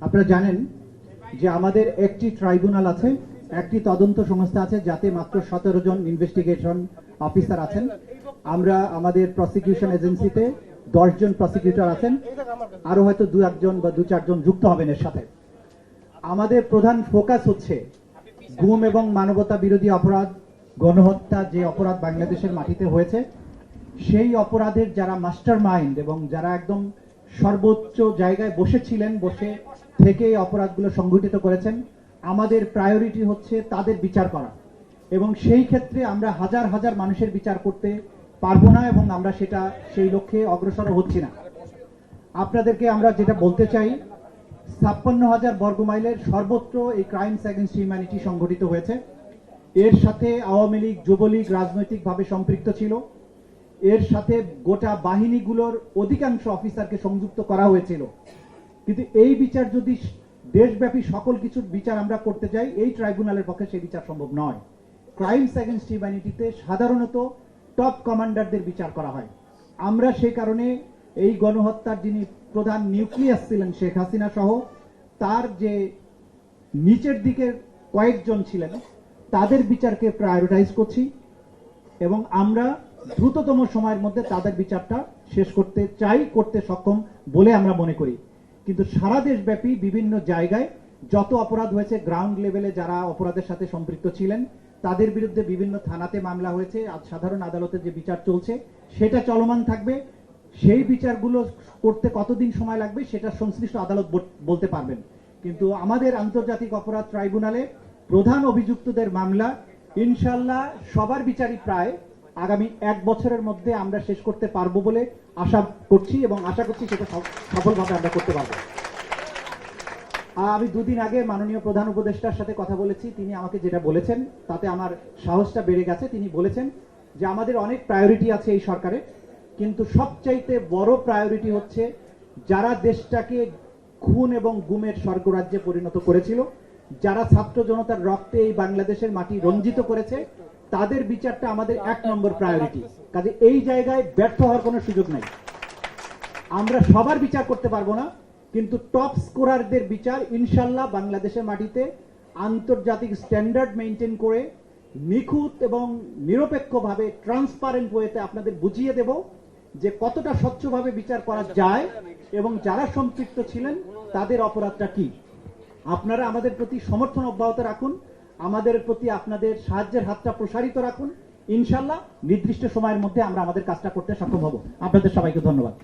আপনারা জানেন যে আমাদের একটি ট্রাইব্যুনাল আছে, একটি তদন্ত সংস্থা আছে, যাতে মাত্র 17 জন ইনভেস্টিগেশন অফিসার আছেন। আমরা আমাদের প্রসিকিউশন এজেন্সিতে 10 জন প্রসিকিউটর আছেন, আরো হয়তো 2-1 বা 2-4 জন যুক্ত হবেন এর সাথে। আমাদের প্রধান ফোকাস হচ্ছে গুম এবং মানবতা বিরোধী অপরাধ, গণহত্যা যে অপরাধ বাংলাদেশের মাটিতে হয়েছে, সেই অপরাধের যারা মাস্টার মাইন্ড এবং যারা একদম সর্বোচ্চ জায়গায় বসেছিলেন, বসে থেকে এই অপরাধগুলো সংঘটিত করেছেন, আমাদের প্রায়োরিটি হচ্ছে তাদের বিচার করা। এবং সেই ক্ষেত্রে আমরা হাজার হাজার মানুষের বিচার করতে পারবো না এবং আমরা সেই লক্ষ্যে অগ্রসর হচ্ছি না। আপনাদেরকে আমরা যেটা বলতে চাই, 56,000 বর্গমাইলের সর্বত্র এই ক্রাইমস এগেইনস্ট হিউম্যানিটি সংঘটিত হয়েছে। এর সাথে আওয়ামী লীগ, যুবলীগ রাজনৈতিকভাবে সম্পৃক্ত ছিল। এর সাথে গোটা বাহিনীগুলোর অধিকাংশ অফিসারকে সংযুক্ত করা হয়েছিল। কিন্তু এই বিচার যদি দেশব্যাপী সকল কিছুর বিচার আমরা করতে যাই, এই ট্রাইব্যুনালের পক্ষে সেই বিচার সম্ভব নয়। ক্রাইমস এগেইনস্ট হিউম্যানিটিতে সাধারণত টপ কমান্ডারদের বিচার করা হয়। আমরা সেই কারণে এই গণহত্যার যিনি প্রধান নিউক্লিয়াস ছিলেন শেখ হাসিনা সহ তার যে নিচের দিকের কয়েকজন ছিলেন, তাদের বিচারকে প্রায়োরিটাইজ করছি এবং আমরা দ্রুততম সময়ের মধ্যে তাদের বিচারটা শেষ করতে চাই, করতে সক্ষম বলে আমরা মনে করি। কিন্তু সারা দেশব্যাপী বিভিন্ন জায়গায় যত অপরাধ হয়েছে, গ্রাউন্ড লেভেলে যারা অপরাধের সাথে সম্পৃক্ত ছিলেন তাদের বিরুদ্ধে বিভিন্ন থানাতে মামলা হয়েছে। আজ সাধারণ আদালতে যে বিচার চলছে সেটা চলমান থাকবে। সেই বিচারগুলো করতে কতদিন সময় লাগবে সেটা সংশ্লিষ্ট আদালত বলতে পারবেন। কিন্তু আমাদের আন্তর্জাতিক অপরাধ ট্রাইব্যুনালে প্রধান অভিযুক্তদের মামলা ইনশাল্লাহ সবার বিচারই প্রায় আগামী 1 বছরের মধ্যে আমরা শেষ করতে পারবো বলে আশা করছি এবং আশা করছি সেটা সফলভাবে আমরা করতে পারবো। আমি 2 দিন আগে মাননীয় প্রধান উপদেষ্টার সাথে কথা বলেছি। তিনি আমাকে যেটা বলেছেন তাতে আমার সাহসটা বেড়ে গেছে। তিনি বলেছেন যে আমাদের অনেক প্রায়োরিটি আছে এই সরকারে, কিন্তু সবচাইতে বড় প্রায়োরিটি হচ্ছে যারা দেশটাকে খুন এবং গুমের স্বর্গরাজ্যে পরিণত করেছিল, যারা ছাত্র জনতার রক্তে এই বাংলাদেশের মাটি রঞ্জিত করেছে, তাদের বিচারটা আমাদের 1 নম্বর প্রায়োরিটি। কাজে এই জায়গায় ব্যর্থ হওয়ার কোনো সুযোগ নাই। আমরা সবার বিচার করতে পারবো না, কিন্তু টপ স্কোরারদের বিচার ইনশাল্লাহ বাংলাদেশের মাটিতে আন্তর্জাতিক স্ট্যান্ডার্ড মেনটেন করে নিখুঁত এবং নিরপেক্ষভাবে ট্রান্সপারেন্ট ওয়েতে আপনাদের বুঝিয়ে দেব যে কতটা স্বচ্ছভাবে বিচার করা যায় এবং যারা সম্পৃক্ত ছিলেন তাদের অপরাধটা কি। আপনারা আমাদের প্রতি সমর্থন অব্যাহত রাখুন, আমাদের প্রতি আপনাদের সাহায্যের হাতটা প্রসারিত রাখুন। ইনশাল্লাহ নির্দিষ্ট সময়ের মধ্যে আমরা আমাদের কাজটা করতে সক্ষম হব। আপনাদের সবাইকে ধন্যবাদ।